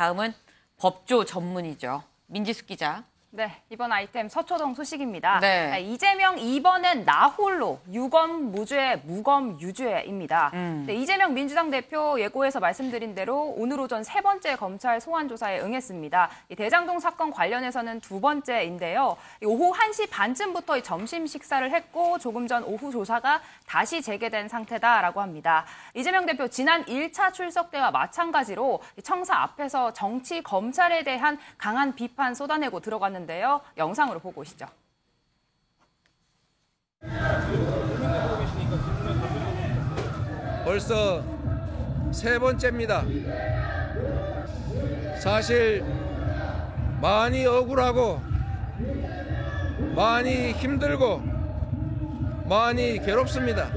다음은 법조 전문이죠. 민지숙 기자. 네, 이번 아이템 서초동 소식입니다. 네. 이재명 이번엔 나홀로 유검 무죄, 무검 유죄입니다. 네, 이재명 민주당 대표 예고에서 말씀드린 대로 오늘 오전 세 번째 검찰 소환 조사에 응했습니다. 이 대장동 사건 관련해서는 두 번째인데요. 오후 1시 반쯤부터 이 점심 식사를 했고 조금 전 오후 조사가 다시 재개된 상태다라고 합니다. 이재명 대표 지난 1차 출석 때와 마찬가지로 청사 앞에서 정치 검찰에 대한 강한 비판 쏟아내고 들어갔는데 영상으로 보고 오시죠. 벌써 세 번째입니다. 사실 많이 억울하고 많이 힘들고 많이 괴롭습니다.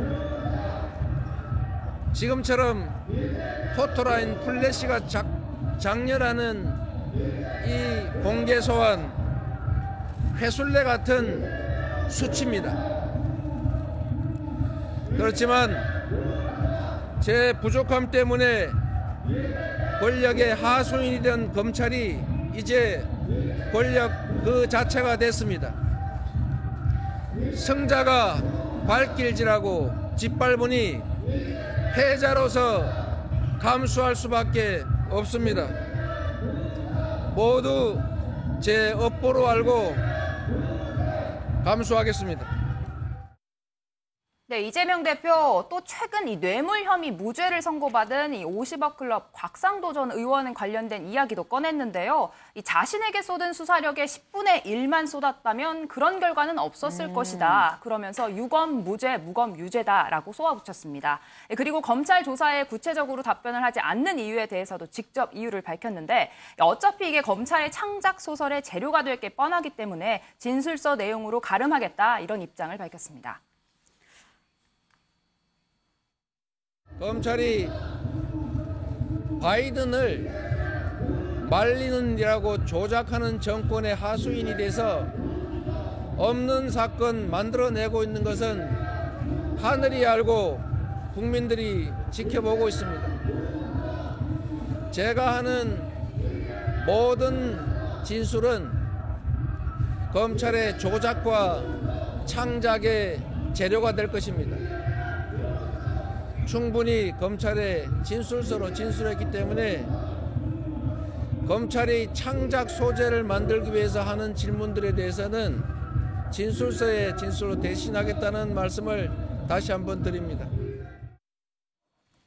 지금처럼 포토라인 플래시가 장렬하는 이 공개 소환 회술래 같은 수치입니다. 그렇지만 제 부족함 때문에 권력의 하수인이 된 검찰이 이제 권력 그 자체가 됐습니다. 승자가 발길질하고 짓밟으니 패자로서 감수할 수밖에 없습니다. 모두 제 업보로 알고 감수하겠습니다. 네, 이재명 대표 또 최근 이 뇌물 혐의 무죄를 선고받은 이 50억 클럽 곽상도 전 의원 관련된 이야기도 꺼냈는데요. 이 자신에게 쏟은 수사력의 10분의 1만 쏟았다면 그런 결과는 없었을 것이다. 그러면서 유검 무죄, 무검 유죄다라고 쏘아붙였습니다. 그리고 검찰 조사에 구체적으로 답변을 하지 않는 이유에 대해서도 직접 이유를 밝혔는데 어차피 이게 검찰의 창작 소설의 재료가 될 게 뻔하기 때문에 진술서 내용으로 가름하겠다 이런 입장을 밝혔습니다. 검찰이 바이든을 말리는 일하고 조작하는 정권의 하수인이 돼서 없는 사건 만들어내고 있는 것은 하늘이 알고 국민들이 지켜보고 있습니다. 제가 하는 모든 진술은 검찰의 조작과 창작의 재료가 될 것입니다. 충분히 검찰의 진술서로 진술했기 때문에 검찰이 창작 소재를 만들기 위해서 하는 질문들에 대해서는 진술서의 진술로 대신하겠다는 말씀을 다시 한번 드립니다.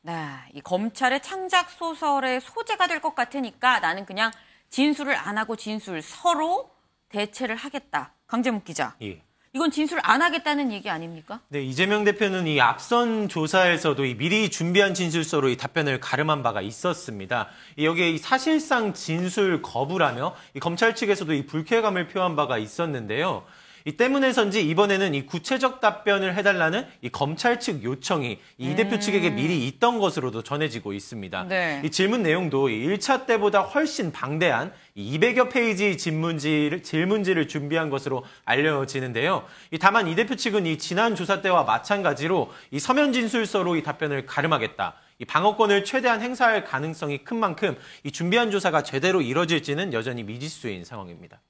네, 이 검찰의 창작 소설의 소재가 될 것 같으니까 나는 그냥 진술을 안 하고 진술서로 대체를 하겠다. 강재묵 기자. 예. 이건 진술 안 하겠다는 얘기 아닙니까? 네, 이재명 대표는 이 앞선 조사에서도 이 미리 준비한 진술서로 이 답변을 가름한 바가 있었습니다. 여기에 사실상 진술 거부라며 이 검찰 측에서도 이 불쾌감을 표한 바가 있었는데요. 이 때문에선지 이번에는 이 구체적 답변을 해달라는 이 검찰 측 요청이 이 대표 측에게 미리 있던 것으로도 전해지고 있습니다. 네. 이 질문 내용도 1차 때보다 훨씬 방대한 200여 페이지 질문지를 준비한 것으로 알려지는데요. 다만 이 대표 측은 이 지난 조사 때와 마찬가지로 이 서면 진술서로 이 답변을 가름하겠다. 이 방어권을 최대한 행사할 가능성이 큰 만큼 이 준비한 조사가 제대로 이뤄질지는 여전히 미지수인 상황입니다.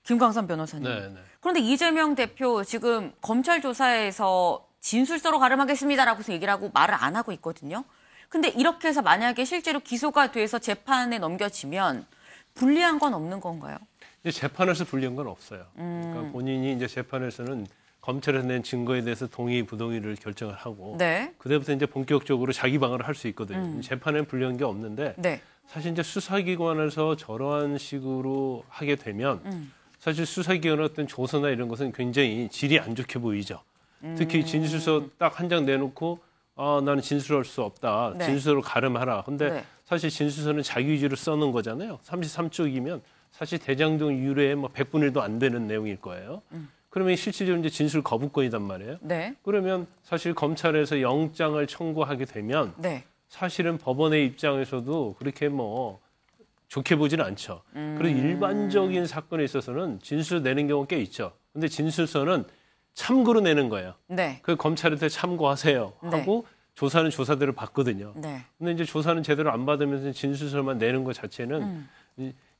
김광선 변호사님. 네. 그런데 이재명 대표 지금 검찰 조사에서 진술서로 가름하겠습니다라고 얘기를 하고 말을 안 하고 있거든요. 근데 이렇게 해서 만약에 실제로 기소가 돼서 재판에 넘겨지면 불리한 건 없는 건가요? 재판에서 불리한 건 없어요. 그러니까 본인이 이제 재판에서는 검찰에서 낸 증거에 대해서 동의, 부동의를 결정을 하고 네. 그다음부터 이제 본격적으로 자기 방어를 할 수 있거든요. 재판에는 불리한 게 없는데 네. 사실 이제 수사기관에서 저러한 식으로 하게 되면 사실 수사기관의 어떤 조서나 이런 것은 굉장히 질이 안 좋게 보이죠. 특히 진술서 딱 한 장 내놓고 나는 진술할 수 없다. 네. 진술서로 가름하라. 근데 네. 사실 진술서는 자기 위주로 써놓은 거잖아요. 33쪽이면 사실 대장동 유래에 뭐 100분의 1도 안 되는 내용일 거예요. 그러면 실질적으로 이제 진술 거부권이단 말이에요. 네. 그러면 사실 검찰에서 영장을 청구하게 되면 네. 사실은 법원의 입장에서도 그렇게 뭐 좋게 보지는 않죠. 그리고 일반적인 사건에 있어서는 진술 내는 경우가 꽤 있죠. 근데 진술서는 참고로 내는 거예요. 네. 그 검찰한테 참고하세요 하고 조사는 조사대로 받거든요. 네. 근데 이제 조사는 제대로 안 받으면서 진술서만 내는 것 자체는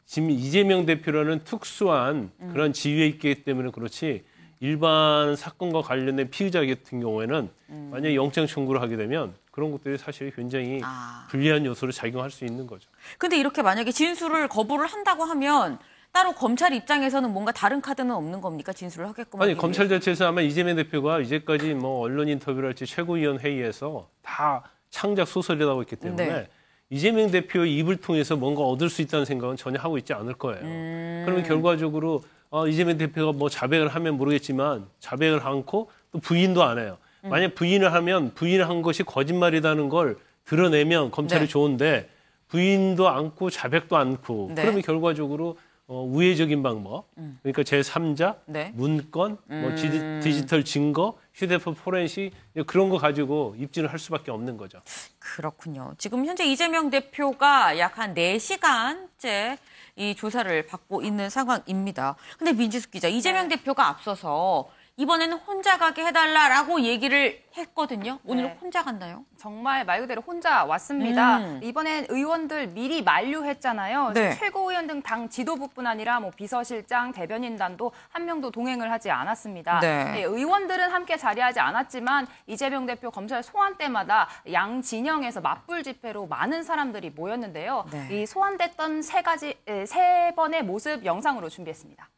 지금 이재명 대표라는 특수한 그런 지위에 있기 때문에 그렇지 일반 사건과 관련된 피의자 같은 경우에는 만약에 영장 청구를 하게 되면 그런 것들이 사실 굉장히 불리한 요소로 작용할 수 있는 거죠. 근데 이렇게 만약에 진술을 거부를 한다고 하면 따로 검찰 입장에서는 뭔가 다른 카드는 없는 겁니까? 진술을 하게끔 아니 하기 검찰 위해서? 자체에서 아마 이재명 대표가 이제까지 뭐 언론 인터뷰를 할지 최고위원 회의에서 다 창작 소설이라고 했기 때문에 네. 이재명 대표의 입을 통해서 뭔가 얻을 수 있다는 생각은 전혀 하고 있지 않을 거예요. 그러면 결과적으로 이재명 대표가 뭐 자백을 하면 모르겠지만 자백을 않고 또 부인도 안 해요. 만약 부인을 하면 부인을 한 것이 거짓말이라는 걸 드러내면 검찰이 네. 좋은데 부인도 않고 자백도 않고 네. 그러면 결과적으로 우회적인 방법, 그러니까 제3자, 네. 문건, 뭐 디지털 증거, 휴대폰 포렌식 그런 거 가지고 입증을 할 수밖에 없는 거죠. 그렇군요. 지금 현재 이재명 대표가 약 한 4시간째 이 조사를 받고 있는 상황입니다. 근데 민지숙 기자, 이재명 대표가 앞서서 이번에는 혼자 가게 해달라라고 얘기를 했거든요. 오늘은 네. 혼자 갔나요? 정말 말 그대로 혼자 왔습니다. 이번엔 의원들 미리 만류했잖아요. 네. 최고위원 등 당 지도부뿐 아니라 뭐 비서실장, 대변인단도 한 명도 동행을 하지 않았습니다. 네. 네, 의원들은 함께 자리하지 않았지만 이재명 대표 검찰 소환 때마다 양 진영에서 맞불 집회로 많은 사람들이 모였는데요. 네. 이 소환됐던 세 번의 모습 영상으로 준비했습니다.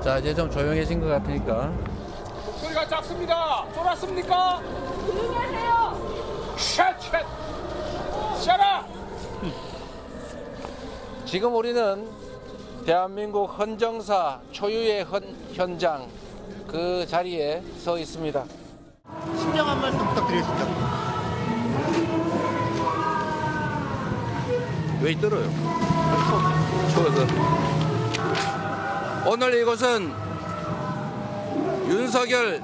자, 이제 좀 조용해진 것 같으니까. 목소리가 작습니다. 쫄았습니까? 조용히 하세요. 샷. 샷아. 지금 우리는 대한민국 헌정사 초유의 현장 그 자리에 서 있습니다. 신명한 말씀 부탁드리겠습니다. 왜 떨어요? 추워서. 오늘 이곳은 윤석열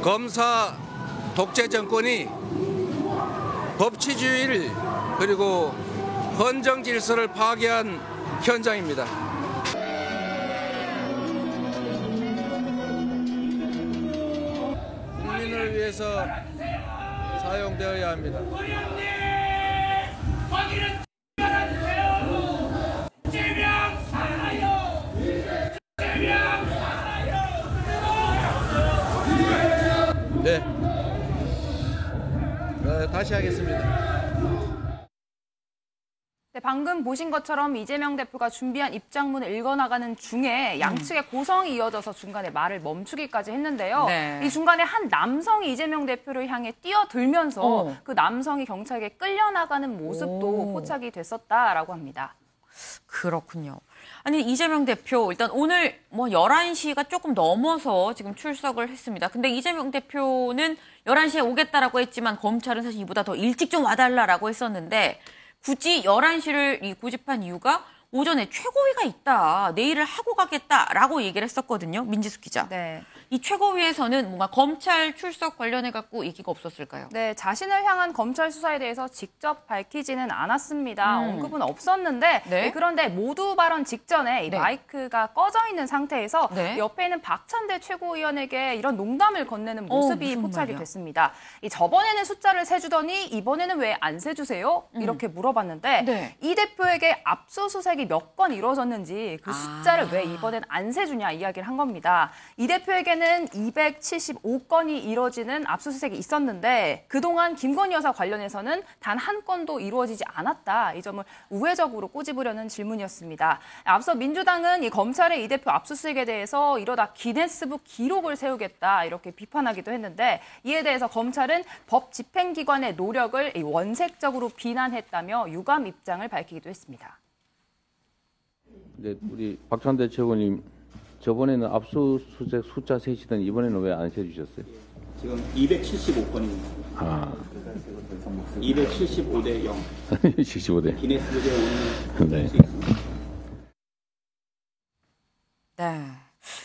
검사 독재 정권이 법치주의를 그리고 헌정 질서를 파괴한 현장입니다. 국민을 위해서 사용되어야 합니다. 네. 다시 하겠습니다. 네, 방금 보신 것처럼 이재명 대표가 준비한 입장문을 읽어나가는 중에 양측의 고성이 이어져서 중간에 말을 멈추기까지 했는데요. 네. 이 중간에 한 남성이 이재명 대표를 향해 뛰어들면서 그 남성이 경찰에게 끌려나가는 모습도 포착이 됐었다라고 합니다. 그렇군요. 아니, 이재명 대표, 일단 오늘 뭐 11시가 조금 넘어서 지금 출석을 했습니다. 근데 이재명 대표는 11시에 오겠다라고 했지만 검찰은 사실 이보다 더 일찍 좀 와달라라고 했었는데 굳이 11시를 고집한 이유가 오전에 최고위가 있다, 내일을 하고 가겠다라고 얘기를 했었거든요. 민지숙 기자. 네. 이 최고위에서는 뭔가 검찰 출석 관련해갖고 얘기가 없었을까요? 네, 자신을 향한 검찰 수사에 대해서 직접 밝히지는 않았습니다. 언급은 없었는데 네. 그런데 모두 발언 직전에 이 네. 마이크가 꺼져 있는 상태에서 네. 옆에 있는 박찬대 최고위원에게 이런 농담을 건네는 모습이 무슨 포착이 말이야? 됐습니다. 저번에는 숫자를 세주더니 이번에는 왜 안 세주세요? 이렇게 물어봤는데 네. 이 대표에게 압수수색이 몇 건 이루어졌는지 그 숫자를 왜 이번엔 안 세주냐 이야기를 한 겁니다. 이 대표에게는 275건이 이루어지는 압수수색이 있었는데 그동안 김건희 여사 관련해서는 단 한 건도 이루어지지 않았다. 이 점을 우회적으로 꼬집으려는 질문이었습니다. 앞서 민주당은 이 검찰의 이 대표 압수수색에 대해서 이러다 기네스북 기록을 세우겠다 이렇게 비판하기도 했는데 이에 대해서 검찰은 법 집행기관의 노력을 원색적으로 비난했다며 유감 입장을 밝히기도 했습니다. 네, 우리 박찬대 최고님 저번에는 압수수색 숫자 세시던 이번에는 왜 안 세주셨어요? 지금 275건입니다. 275대 0. 75대. 기네스북에 오는 네. 수 있습니다. 네.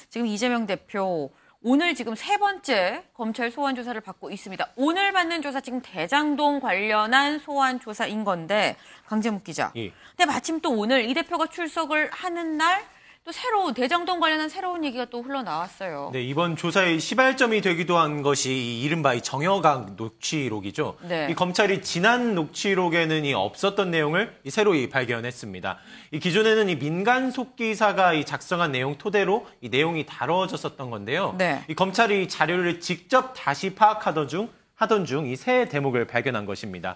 지금 이재명 대표 오늘 지금 3번째 검찰 소환 조사를 받고 있습니다. 오늘 받는 조사 지금 대장동 관련한 소환 조사인 건데 강재묵 기자. 예. 근데 마침 또 오늘 이 대표가 출석을 하는 날 또 새로운 대장동 관련한 새로운 얘기가 또 흘러나왔어요. 네, 이번 조사의 시발점이 되기도 한 것이 이 이른바 이 정여각 녹취록이죠. 네. 이 검찰이 지난 녹취록에는 이 없었던 내용을 이 새로 발견했습니다. 이 기존에는 이 민간 속기사가 이 작성한 내용 토대로 이 내용이 다뤄졌었던 건데요. 네. 이 검찰이 이 자료를 직접 다시 파악하던 중 이 새 대목을 발견한 것입니다.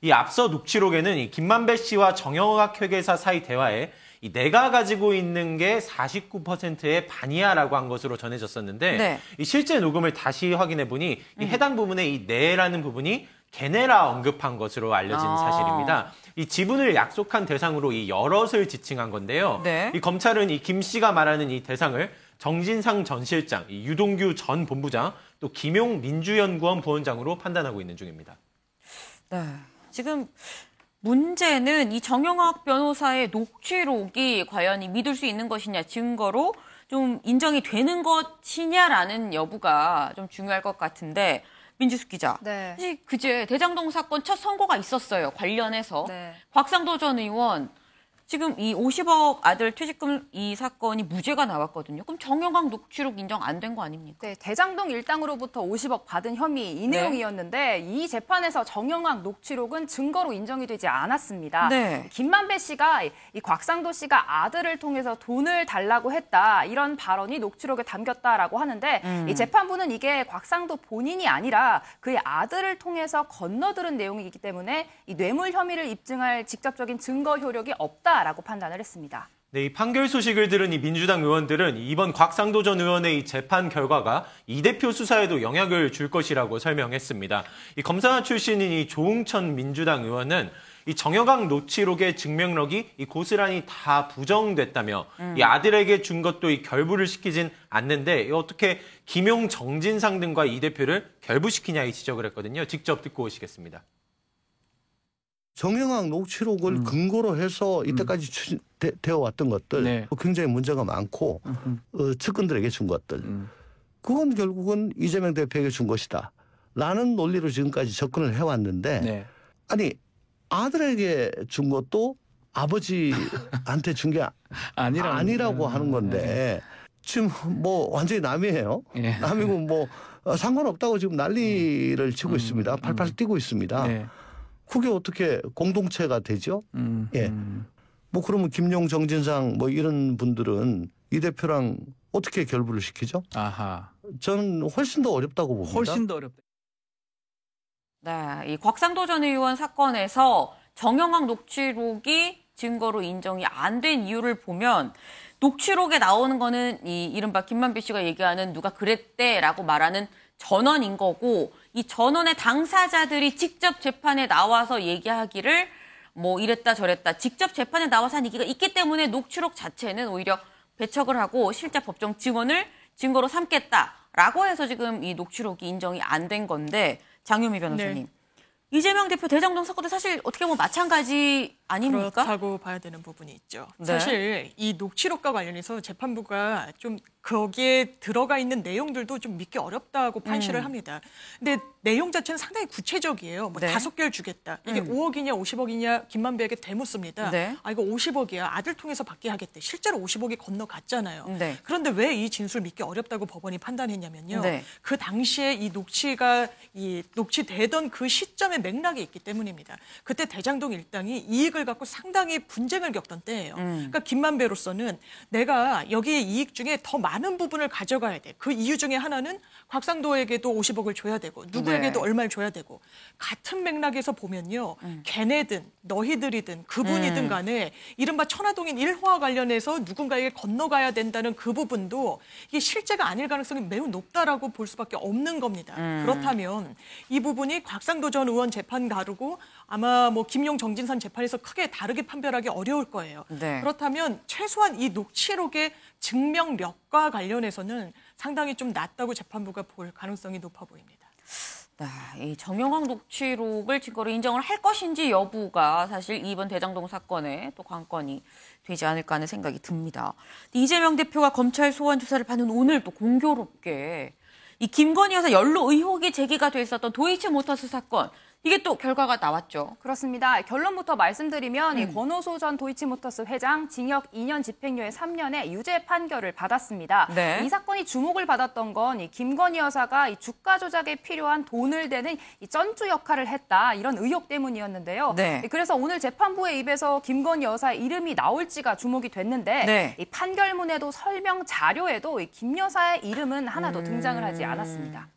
이 앞서 녹취록에는 이 김만배 씨와 정여각 회계사 사이 대화에 이 내가 가지고 있는 게 49%의 반이야라고 한 것으로 전해졌었는데 네. 이 실제 녹음을 다시 확인해 보니 이 해당 부분에 이 내라는 부분이 걔네라 언급한 것으로 알려진 사실입니다. 이 지분을 약속한 대상으로 이 여럿을 지칭한 건데요. 네. 이 검찰은 이 김 씨가 말하는 이 대상을 정진상 전 실장, 이 유동규 전 본부장, 또 김용 민주연구원 부원장으로 판단하고 있는 중입니다. 네. 지금 문제는 이 정영학 변호사의 녹취록이 과연 이 믿을 수 있는 것이냐, 증거로 좀 인정이 되는 것이냐라는 여부가 좀 중요할 것 같은데 민지숙 기자. 네. 사실 그제 대장동 사건 첫 선고가 있었어요. 관련해서. 네. 곽상도 전 의원 지금 이 50억 아들 퇴직금 이 사건이 무죄가 나왔거든요. 그럼 정영학 녹취록 인정 안 된 거 아닙니까? 네, 대장동 일당으로부터 50억 받은 혐의 이 내용이었는데 이 재판에서 정영학 녹취록은 증거로 인정이 되지 않았습니다. 네. 김만배 씨가 이 곽상도 씨가 아들을 통해서 돈을 달라고 했다 이런 발언이 녹취록에 담겼다라고 하는데 이 재판부는 이게 곽상도 본인이 아니라 그의 아들을 통해서 건너들은 내용이기 때문에 이 뇌물 혐의를 입증할 직접적인 증거 효력이 없다라고 판단을 했습니다. 네, 이 판결 소식을 들은 이 민주당 의원들은 이번 곽상도 전 의원의 이 재판 결과가 이 대표 수사에도 영향을 줄 것이라고 설명했습니다. 이 검사 출신인 이 조응천 민주당 의원은 이 정여각 녹취록의 증명력이 이 고스란히 다 부정됐다며 이 아들에게 준 것도 이 결부를 시키진 않는데 어떻게 김용, 정진상 등과 이 대표를 결부시키냐 이 지적을 했거든요. 직접 듣고 오시겠습니다. 정영학 녹취록을 근거로 해서 이때까지 되어 왔던 것들 굉장히 문제가 많고 측근들에게 준 것들 그건 결국은 이재명 대표에게 준 것이다 라는 논리로 지금까지 접근을 해왔는데 아니 아들에게 준 것도 아버지한테 준 게 아니라고 하는 건데 지금 뭐 완전히 남이에요. 남이고 뭐 상관없다고 지금 난리를 치고 있습니다. 팔팔 뛰고 있습니다. 그게 어떻게 공동체가 되죠? 예. 뭐 그러면 김용, 정진상 뭐 이런 분들은 이 대표랑 어떻게 결부를 시키죠? 아하. 저는 훨씬 더 어렵다고 봅니다. 훨씬 더 어렵다. 네, 이 곽상도 전 의원 사건에서 정영학 녹취록이 증거로 인정이 안 된 이유를 보면 녹취록에 나오는 거는 이 이른바 김만배 씨가 얘기하는 누가 그랬대라고 말하는 전원인 거고 이 전원의 당사자들이 직접 재판에 나와서 얘기하기를 뭐 이랬다 저랬다 직접 재판에 나와서 한 얘기가 있기 때문에 녹취록 자체는 오히려 배척을 하고 실제 법정 증언을 증거로 삼겠다라고 해서 지금 이 녹취록이 인정이 안 된 건데 장유미 변호사님. 이재명 대표 대장동 사건도 사실 어떻게 보면 마찬가지 아닙니까? 그렇다고 봐야 되는 부분이 있죠. 사실 이 녹취록과 관련해서 재판부가 좀 거기에 들어가 있는 내용들도 좀 믿기 어렵다고 판시를 합니다. 근데 내용 자체는 상당히 구체적이에요. 뭐 5개를 주겠다. 이게 5억이냐 50억이냐 김만배에게 대묻습니다. 아 이거 50억이야. 아들 통해서 받게 하겠대. 실제로 50억이 건너갔잖아요. 그런데 왜 이 진술 믿기 어렵다고 법원이 판단했냐면요. 그 당시에 이 녹취되던 그 시점의 맥락이 있기 때문입니다. 그때 대장동 일당이 이익을 갖고 상당히 분쟁을 겪던 때예요. 그러니까 김만배로서는 내가 여기에 이익 중에 더 많은 부분을 가져가야 돼. 그 이유 중에 하나는 곽상도에게도 50억을 줘야 되고 누구에게도 얼마를 줘야 되고 같은 맥락에서 보면요. 걔네든 너희들이든 그분이든 간에 이른바 천화동인 1호와 관련해서 누군가에게 건너가야 된다는 그 부분도 이게 실제가 아닐 가능성이 매우 높다라고 볼 수밖에 없는 겁니다. 그렇다면 이 부분이 곽상도 전 의원 재판 다르고 아마 뭐 김용, 정진상 재판에서 크게 다르게 판별하기 어려울 거예요. 그렇다면 최소한 이 녹취록의 증명력과 관련해서는 상당히 좀 낮다고 재판부가 볼 가능성이 높아 보입니다. 이 정영학 녹취록을 증거로 인정을 할 것인지 여부가 사실 이번 대장동 사건의 또 관건이 되지 않을까 하는 생각이 듭니다. 이재명 대표가 검찰 소환 조사를 받는 오늘 또 공교롭게 이 김건희 여사 연루 의혹이 제기가 돼 있었던 도이치모터스 사건, 이게 또 결과가 나왔죠. 그렇습니다. 결론부터 말씀드리면 이 권오수 전 도이치모터스 회장 징역 2년 집행유예 3년의 유죄 판결을 받았습니다. 네. 이 사건이 주목을 받았던 건 이 김건희 여사가 이 주가 조작에 필요한 돈을 대는 이 쩐주 역할을 했다, 이런 의혹 때문이었는데요. 네. 그래서 오늘 재판부의 입에서 김건희 여사의 이름이 나올지가 주목이 됐는데 네. 이 판결문에도 설명 자료에도 이 김 여사의 이름은 하나도 등장을 하지 않았습니다.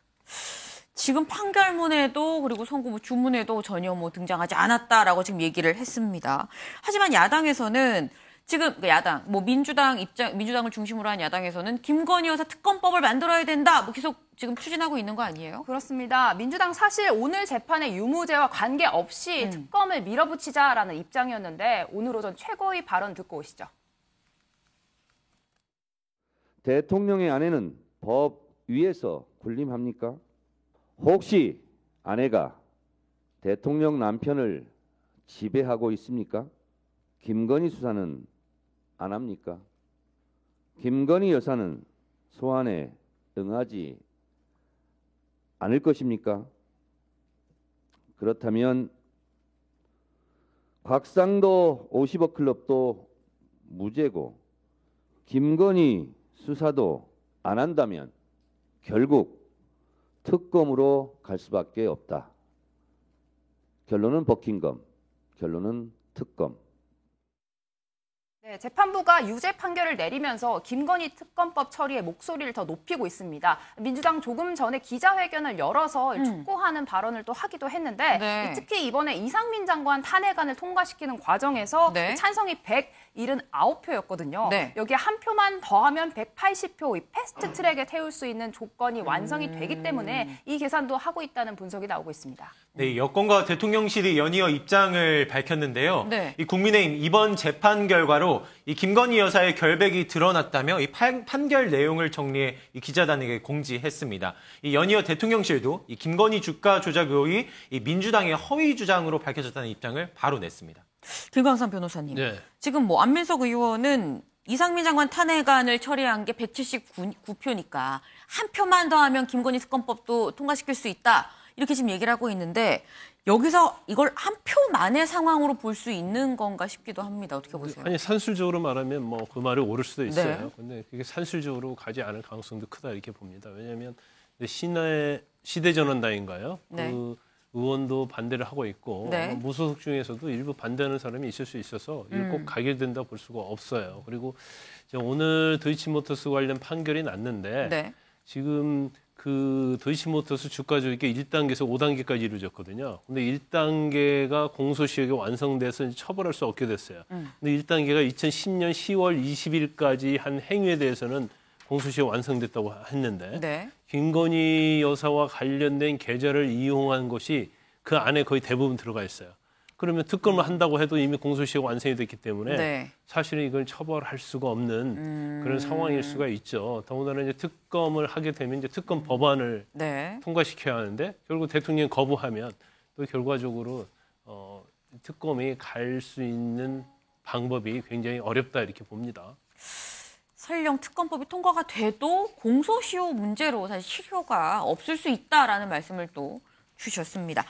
지금 판결문에도 그리고 선고부 주문에도 전혀 등장하지 않았다라고 지금 얘기를 했습니다. 하지만 야당에서는 지금 야당, 민주당을 중심으로 한 야당에서는 김건희 여사 특검법을 만들어야 된다, 계속 지금 추진하고 있는 거 아니에요? 그렇습니다. 민주당 사실 오늘 재판의 유무죄와 관계없이 특검을 밀어붙이자라는 입장이었는데 오늘 오전 최고위 발언 듣고 오시죠. 대통령의 아내는 법 위에서 군림합니까? 혹시 아내가 대통령 남편을 지배하고 있습니까? 김건희 수사는 안 합니까? 김건희 여사는 소환에 응하지 않을 것입니까? 그렇다면 곽상도 50억 클럽도 무죄고 김건희 수사도 안 한다면 결국 특검으로 갈 수밖에 없다. 결론은 버킹엄, 결론은 특검. 네, 재판부가 유죄 판결을 내리면서 김건희 특검법 처리에 목소리를 더 높이고 있습니다. 민주당 조금 전에 기자회견을 열어서 촉구하는 발언을 또 하기도 했는데 네. 특히 이번에 이상민 장관 탄핵안을 통과시키는 과정에서 네. 찬성이 179표였거든요. 네. 여기에 한 표만 더하면 180표, 패스트 트랙에 태울 수 있는 조건이 완성이 되기 때문에 이 계산도 하고 있다는 분석이 나오고 있습니다. 네, 여권과 대통령실이 연이어 입장을 밝혔는데요. 네. 이 국민의힘 이번 재판 결과로 이 김건희 여사의 결백이 드러났다며 이 판결 내용을 정리해 이 기자단에게 공지했습니다. 이 연이어 대통령실도 이 김건희 주가 조작 의혹이 이 민주당의 허위 주장으로 밝혀졌다는 입장을 바로 냈습니다. 김광삼 변호사님, 네. 지금 안민석 의원은 이상민 장관 탄핵안을 처리한 게 179표니까 한 표만 더하면 김건희 특검법도 통과시킬 수 있다, 이렇게 지금 얘기를 하고 있는데 여기서 이걸 한 표만의 상황으로 볼 수 있는 건가 싶기도 합니다. 어떻게 보세요? 아니, 산술적으로 말하면 그 말이 옳을 수도 있어요. 네. 근데 그게 산술적으로 가지 않을 가능성도 크다, 이렇게 봅니다. 왜냐하면 시대전환당인가요? 네. 그 의원도 반대를 하고 있고 네. 무소속 중에서도 일부 반대하는 사람이 있을 수 있어서 이걸 꼭 가결된다 볼 수가 없어요. 그리고 이제 오늘 도이치모터스 관련 판결이 났는데 네. 지금 그 도이치모터스 주가 조작이 1단계에서 5단계까지 이루어졌거든요. 근데 1단계가 공소시효가 완성돼서 처벌할 수 없게 됐어요. 근데 1단계가 2010년 10월 20일까지 한 행위에 대해서는 공소시효 완성됐다고 했는데 네. 김건희 여사와 관련된 계좌를 이용한 것이 그 안에 거의 대부분 들어가 있어요. 그러면 특검을 한다고 해도 이미 공소시효가 완성이 됐기 때문에 네. 사실은 이걸 처벌할 수가 없는 그런 상황일 수가 있죠. 더군다나 이제 특검을 하게 되면 이제 특검 법안을 네. 통과시켜야 하는데 결국 대통령이 거부하면 또 결과적으로 특검이 갈 수 있는 방법이 굉장히 어렵다, 이렇게 봅니다. 설령 특검법이 통과가 돼도 공소시효 문제로 사실 실효가 없을 수 있다라는 말씀을 또 주셨습니다.